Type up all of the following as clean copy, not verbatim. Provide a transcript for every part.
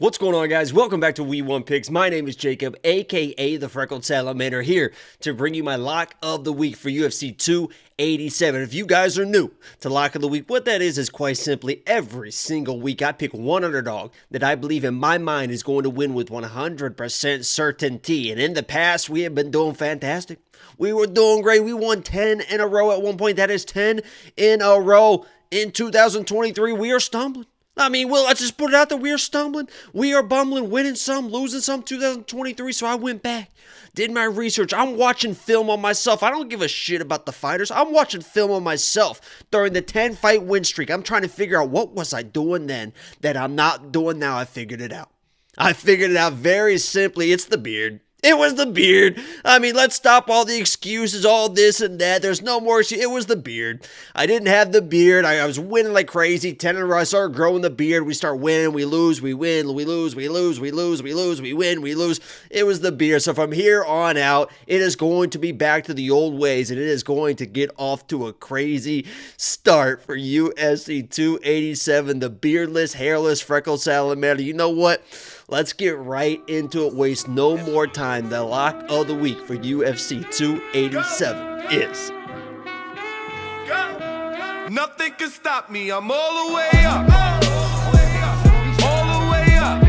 What's going on, guys? Welcome back to We Want Picks. My name is Jacob, aka the Freckled Salamander, here to bring you my lock of the week for UFC 287. If you guys are new to lock of the week, what that is quite simply every single week I pick one underdog that I believe in my mind is going to win with 100% certainty. And in the past, we have been doing fantastic. We were doing great. We won 10 in a row at one point. That is 10 in a row. In 2023, we are stumbling. Let's just put it out there. We are stumbling. We are bumbling, winning some, losing some 2023. So I went back, did my research. I'm watching film on myself. I don't give a shit about the fighters. I'm watching film on myself during the 10-fight win streak. I'm trying to figure out what was I doing then that I'm not doing now. I figured it out. I figured it out very simply. It's the beard. It was the beard. Let's stop all the excuses, all this and that. There's no more excuse. It was the beard. I didn't have the beard. I was winning like crazy. 10 in a row. I started growing the beard. We start winning. We lose. We win. We lose. We lose. We lose. We lose. We win. We lose. It was the beard. So from here on out, it is going to be back to the old ways, and it is going to get off to a crazy start for UFC 287. The beardless, hairless, freckled salamander. You know what? Let's get right into it. Waste no more time. The lock of the week for UFC 287 is... Nothing can stop me. I'm all the way up. All the way up. I'm all the way up.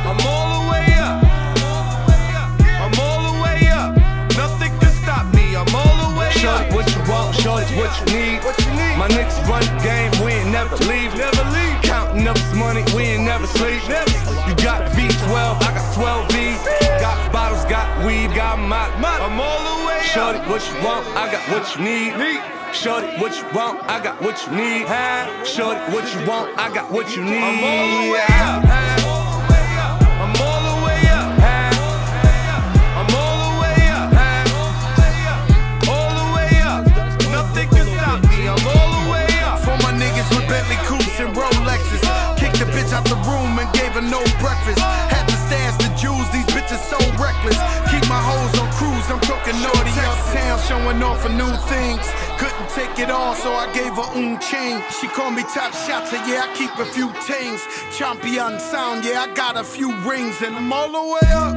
I'm all the way up. Nothing can stop me. I'm all the way up. Shorty, what you want? Shorty, what you need? My niggas run the game. We ain't never leave. Counting up this money. We ain't never sleep. You got V12. I got 12 V's. Got bottles, got weed, got my. I'm all the way up. Shorty, what you want? I got what you need. Shorty, what you want? I got what you need. Shorty, what you want? I got what you need. I'm all the way up. I'm all the way up. I'm all the way up. All the way up. Nothing can stop me. I'm all the way up. For my niggas with Bentley coupes and Rolexes, kicked the bitch out the room and gave her no breakfast. Had to stash the jewels. These bitches so reckless. Keep my hoes on cruise. I'm talking naughty uptown, showing off for new things. Couldn't take it all, so I gave her chain. She called me top shot, so yeah, I keep a few tings. Champion sound, yeah, I got a few rings. And I'm all the way up,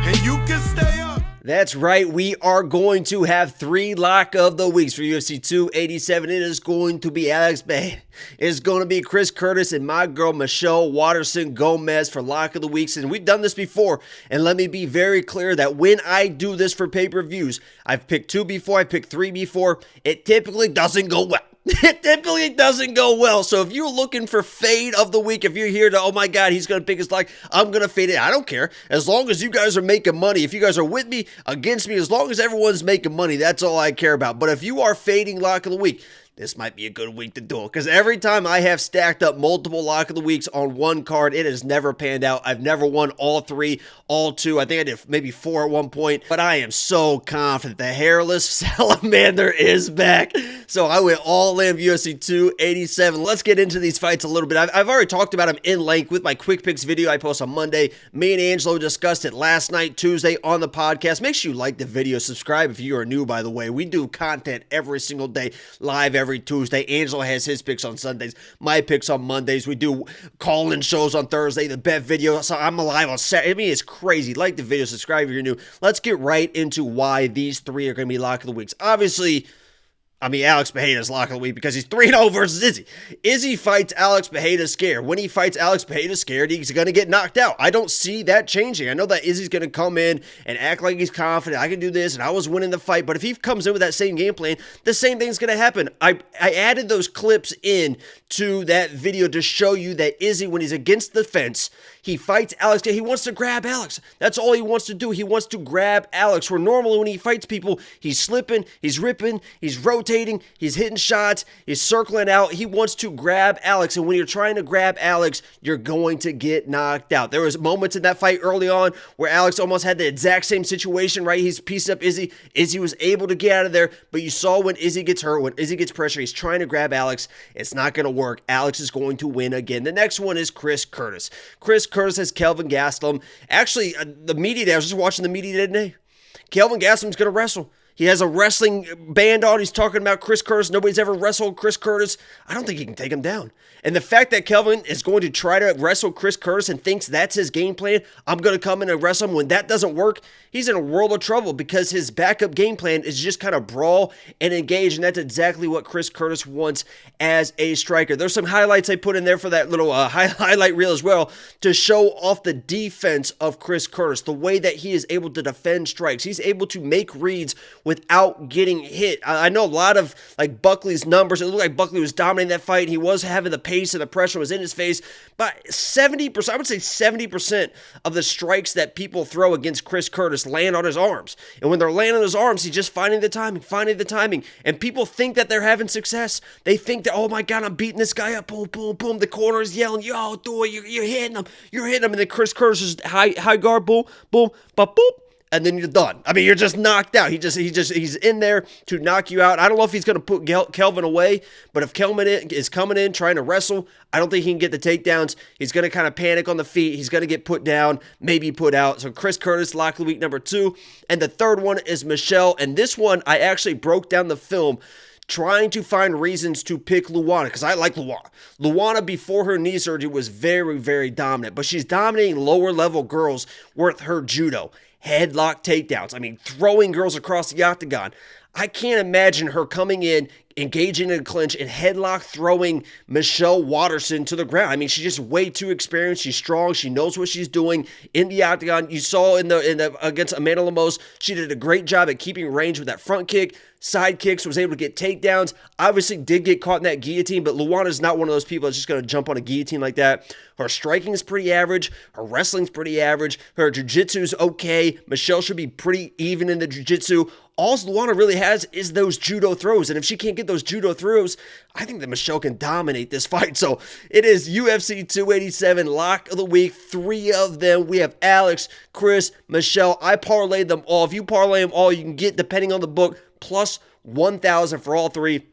and you can stay up. That's right, we are going to have 3 lock of the weeks for UFC 287. It is going to be Alex Bay. It's going to be Chris Curtis and my girl Michelle Waterson Gomez for lock of the weeks. And we've done this before. And let me be very clear that when I do this for pay-per-views, I've picked 2 before, I've picked 3 before. It typically doesn't go well. It typically doesn't go well. So if you're looking for fade of the week, if you're here to, oh my God, he's going to pick his lock, I'm going to fade it. I don't care. As long as you guys are making money, if you guys are with me, against me, as long as everyone's making money, that's all I care about. But if you are fading lock of the week, this might be a good week to do it, because every time I have stacked up multiple lock of the weeks on one card, it has never panned out. I've never won all 3, all 2. I think I did maybe 4 at one point, but I am so confident the hairless salamander is back. So I went all in UFC 287. Let's get into these fights a little bit. I've already talked about them in length with my quick picks video I post on Monday. Me and Angelo discussed it last night, Tuesday, on the podcast. Make sure you like the video, subscribe if you are new, by the way. We do content every single day, live every Tuesday. Angelo has his picks on Sundays, my picks on Mondays. We do call-in shows on Thursday, the bet video. So I'm alive on Saturday. It's crazy. Like the video, subscribe if you're new. Let's get right into why these 3 are going to be lock of the weeks. Obviously, Alex Pereira's lock of the week because he's 3-0 versus Izzy. Izzy fights Alex Pereira scared. When he fights Alex Pereira scared, he's going to get knocked out. I don't see that changing. I know that Izzy's going to come in and act like he's confident. I can do this, and I was winning the fight. But if he comes in with that same game plan, the same thing's going to happen. I added those clips in to that video to show you that Izzy, when he's against the fence, he fights Alex. He wants to grab Alex. That's all he wants to do. He wants to grab Alex. Where normally when he fights people, he's slipping, he's ripping, he's rotating, he's hitting shots, he's circling out. He wants to grab Alex. And when you're trying to grab Alex, you're going to get knocked out. There was moments in that fight early on where Alex almost had the exact same situation, right? He's pieced up Izzy. Izzy was able to get out of there. But you saw when Izzy gets hurt, when Izzy gets pressure, he's trying to grab Alex. It's not going to work. Alex is going to win again. The next one is Chris Curtis. Chris Curtis has Kelvin Gastelum. Actually, the media day, I was just watching the media day today. Kelvin Gastelum's going to wrestle. He has a wrestling band on. He's talking about Chris Curtis. Nobody's ever wrestled Chris Curtis. I don't think he can take him down. And the fact that Kelvin is going to try to wrestle Chris Curtis and thinks that's his game plan, I'm going to come in and wrestle him. When that doesn't work, he's in a world of trouble because his backup game plan is just kind of brawl and engage, and that's exactly what Chris Curtis wants as a striker. There's some highlights I put in there for that little highlight reel as well to show off the defense of Chris Curtis, the way that he is able to defend strikes. He's able to make reads without getting hit. I know a lot of like Buckley's numbers. It looked like Buckley was dominating that fight. He was having the pace and the pressure was in his face. But 70%, I would say 70% of the strikes that people throw against Chris Curtis land on his arms. And when they're landing on his arms, he's just finding the timing. And people think that they're having success. They think that, oh my God, I'm beating this guy up. Boom, boom, boom. The corner is yelling, yo, do it. You're hitting him. You're hitting him. And then Chris Curtis is high guard, boom, boom, but boop. And then you're done. I mean, you're just knocked out. He's in there to knock you out. I don't know if he's going to put Kelvin away, but if Kelvin is coming in trying to wrestle, I don't think he can get the takedowns. He's going to kind of panic on the feet. He's going to get put down, maybe put out. So Chris Curtis, lock of the week number 2. And the third one is Michelle. And this one, I actually broke down the film trying to find reasons to pick Luana, because I like Luana. Luana, before her knee surgery, was very, very dominant, but she's dominating lower level girls with her judo. Headlock takedowns. I mean, throwing girls across the octagon. I can't imagine her coming in, engaging in a clinch, and headlock throwing Michelle Waterson to the ground. I mean, she's just way too experienced. She's strong. She knows what she's doing in the octagon. You saw in the against Amanda Lemos, she did a great job at keeping range with that front kick. Side kicks, was able to get takedowns. Obviously did get caught in that guillotine, but Luana is not one of those people that's just going to jump on a guillotine like that. Her striking is pretty average. Her wrestling's pretty average. Her jiu-jitsu's okay. Michelle should be pretty even in the jiu-jitsu. All Luana really has is those judo throws, and if she can't get those judo throws, I think that Michelle can dominate this fight. So it is UFC 287 lock of the week. 3 of them. We have Alex, Chris, Michelle. I parlayed them all. If you parlay them all, you can get, depending on the book, plus 1,000 for all 3.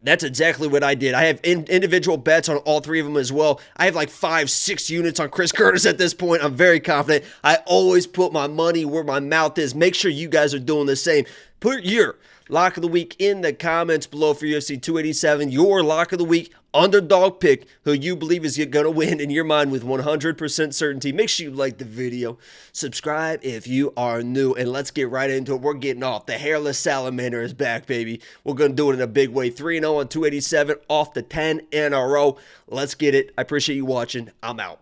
That's exactly what I did. I have individual bets on all 3 of them as well. I have like 5-6 units on Chris Curtis at this point. I'm very confident. I always put my money where my mouth is. Make sure you guys are doing the same. Put your lock of the week in the comments below for UFC 287. Your lock of the week, underdog pick, who you believe is going to win in your mind with 100% certainty. Make sure you like the video. Subscribe if you are new. And let's get right into it. We're getting off. The hairless salamander is back, baby. We're going to do it in a big way. 3-0 on 287, off the 10 in a row. Let's get it. I appreciate you watching. I'm out.